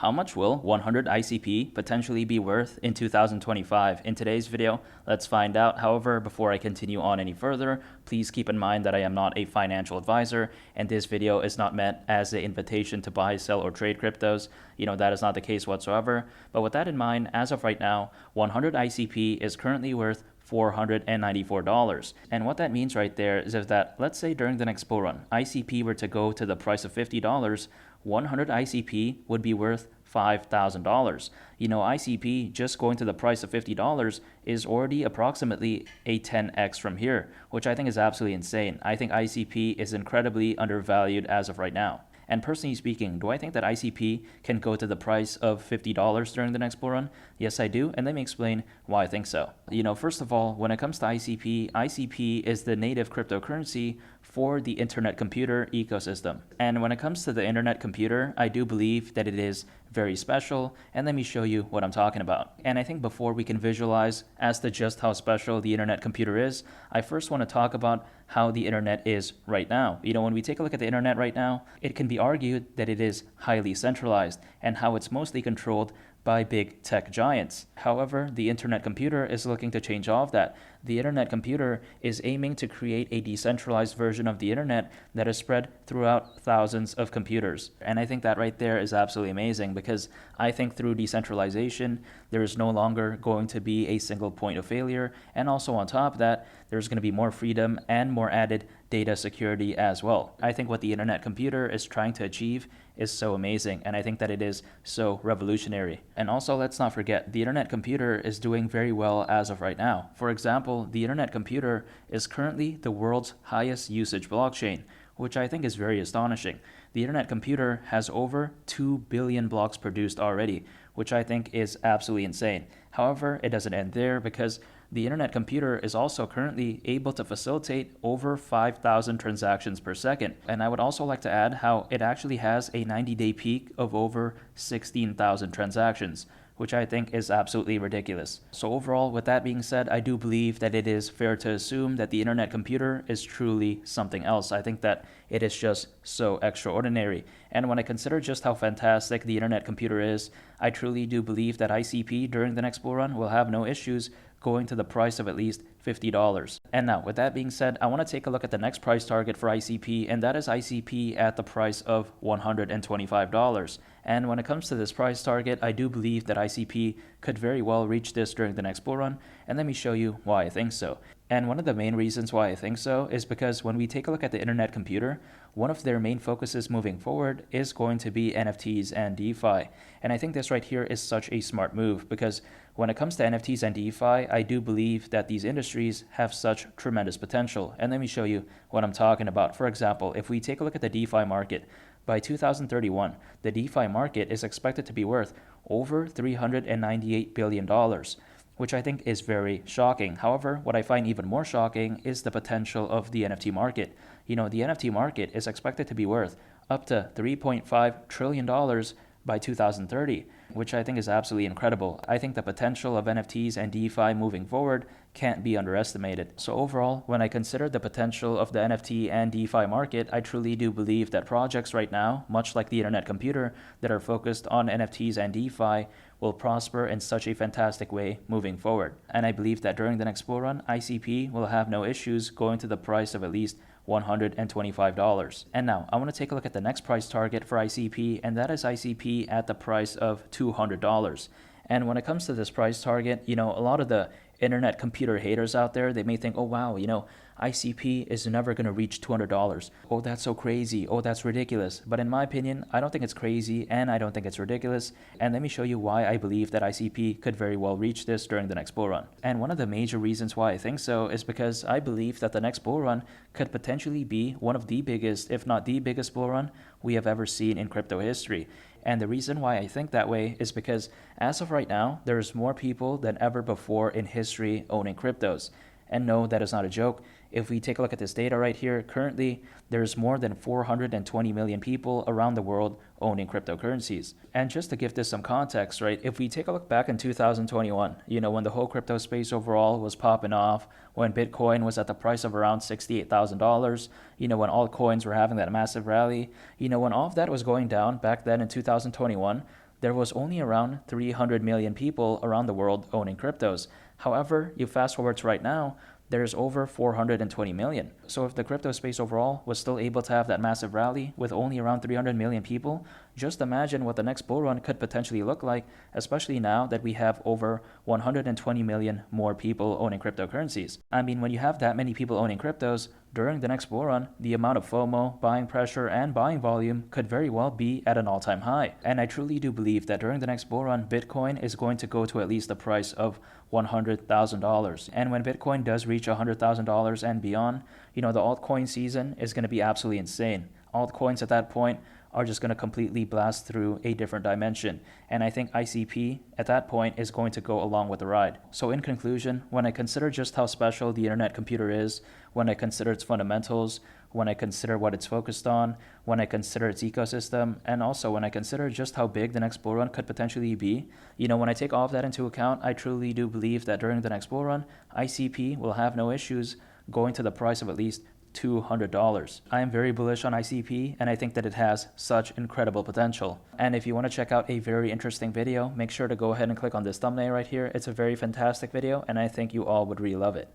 How much will 100 ICP potentially be worth in 2025? In today's video, let's find out. However, before I continue on any further, please keep in mind that I am not a financial advisor, and this video is not meant as an invitation to buy, sell, or trade cryptos. That is not the case whatsoever. But with that in mind, as of right now, 100 ICP is currently worth $494. And what that means right there is that, let's say during the next bull run, ICP were to go to the price of $50, 100 ICP would be worth $5,000. ICP just going to the price of $50 is already approximately a 10x from here, which I think is absolutely insane. I think ICP is incredibly undervalued as of right now. And personally speaking, do I think that ICP can go to the price of $50 during the next bull run? Yes, I do, and let me explain why I think so. First of all, when it comes to ICP, ICP is the native cryptocurrency for the internet computer ecosystem. And when it comes to the internet computer, I do believe that it is very special, and let me show you what I'm talking about. And I think before we can visualize as to just how special the internet computer is, I first want to talk about how the internet is right now. When we take a look at the internet right now, it can be argued that it is highly centralized and how it's mostly controlled by big tech giants. However, the internet computer is looking to change all of that. The internet computer is aiming to create a decentralized version of the internet that is spread throughout thousands of computers. And I think that right there is absolutely amazing, because I think through decentralization, there is no longer going to be a single point of failure. And also on top of that, there's going to be more freedom and more added data security as well. I think what the internet computer is trying to achieve is so amazing, and I think that it is so revolutionary. And also, let's not forget, the internet computer is doing very well as of right now. For example, the internet computer is currently the world's highest usage blockchain, which I think is very astonishing. The internet computer has over 2 billion blocks produced already, which I think is absolutely insane. However, it doesn't end there, because the internet computer is also currently able to facilitate over 5,000 transactions per second. And I would also like to add how it actually has a 90-day peak of over 16,000 transactions, which I think is absolutely ridiculous. So overall, with that being said, I do believe that it is fair to assume that the internet computer is truly something else. I think that it is just so extraordinary. And when I consider just how fantastic the internet computer is, I truly do believe that ICP during the next bull run will have no issues going to the price of at least $50. And now, with that being said, I want to take a look at the next price target for ICP, and that is ICP at the price of $125. And when it comes to this price target, I do believe that ICP could very well reach this during the next bull run, and let me show you why I think so. And one of the main reasons why I think so is because when we take a look at the internet computer, one of their main focuses moving forward is going to be NFTs and DeFi. And I think this right here is such a smart move, because when it comes to NFTs and DeFi, I do believe that these industries have such tremendous potential. And let me show you what I'm talking about. For example, if we take a look at the DeFi market, by 2031, the DeFi market is expected to be worth over $398 billion, which I think is very shocking. However, what I find even more shocking is the potential of the NFT market. The NFT market is expected to be worth up to $3.5 trillion by 2030, which I think is absolutely incredible. I think the potential of NFTs and DeFi moving forward can't be underestimated. So overall, when I consider the potential of the NFT and DeFi market, I truly do believe that projects right now, much like the internet computer, that are focused on NFTs and DeFi will prosper in such a fantastic way moving forward. And I believe that during the next bull run, ICP will have no issues going to the price of at least $125. And now I want to take a look at the next price target for ICP, and that is ICP at the price of $200. And when it comes to this price target, a lot of the internet computer haters out there, they may think, oh wow, ICP is never going to reach $200. Oh, that's so crazy. Oh, that's ridiculous. But in my opinion, I don't think it's crazy, and I don't think it's ridiculous. And let me show you why I believe that ICP could very well reach this during the next bull run. And one of the major reasons why I think so is because I believe that the next bull run could potentially be one of the biggest, if not the biggest bull run we have ever seen in crypto history. And the reason why I think that way is because as of right now, there's more people than ever before in history owning cryptos. And no, that is not a joke. If we take a look at this data right here, currently there's more than 420 million people around the world owning cryptocurrencies. And just to give this some context, right, if we take a look back in 2021, when the whole crypto space overall was popping off, when Bitcoin was at the price of around $68,000, when altcoins were having that massive rally, when all of that was going down back then in 2021, there was only around 300 million people around the world owning cryptos. However, you fast forward to right now, there's over 420 million. So if the crypto space overall was still able to have that massive rally with only around 300 million people, just imagine what the next bull run could potentially look like, especially now that we have over 120 million more people owning cryptocurrencies. I mean, when you have that many people owning cryptos, during the next bull run, the amount of FOMO, buying pressure, and buying volume could very well be at an all-time high. And I truly do believe that during the next bull run, Bitcoin is going to go to at least the price of $100,000. And when Bitcoin does reach $100,000 and beyond, the altcoin season is going to be absolutely insane. Altcoins at that point are just going to completely blast through a different dimension. And I think ICP at that point is going to go along with the ride. So in conclusion, when I consider just how special the internet computer is, when I consider its fundamentals, when I consider what it's focused on, when I consider its ecosystem, and also when I consider just how big the next bull run could potentially be, when I take all of that into account, I truly do believe that during the next bull run, ICP will have no issues going to the price of at least $200. I am very bullish on ICP, and I think that it has such incredible potential. And if you want to check out a very interesting video, make sure to go ahead and click on this thumbnail right here. It's a very fantastic video, and I think you all would really love it.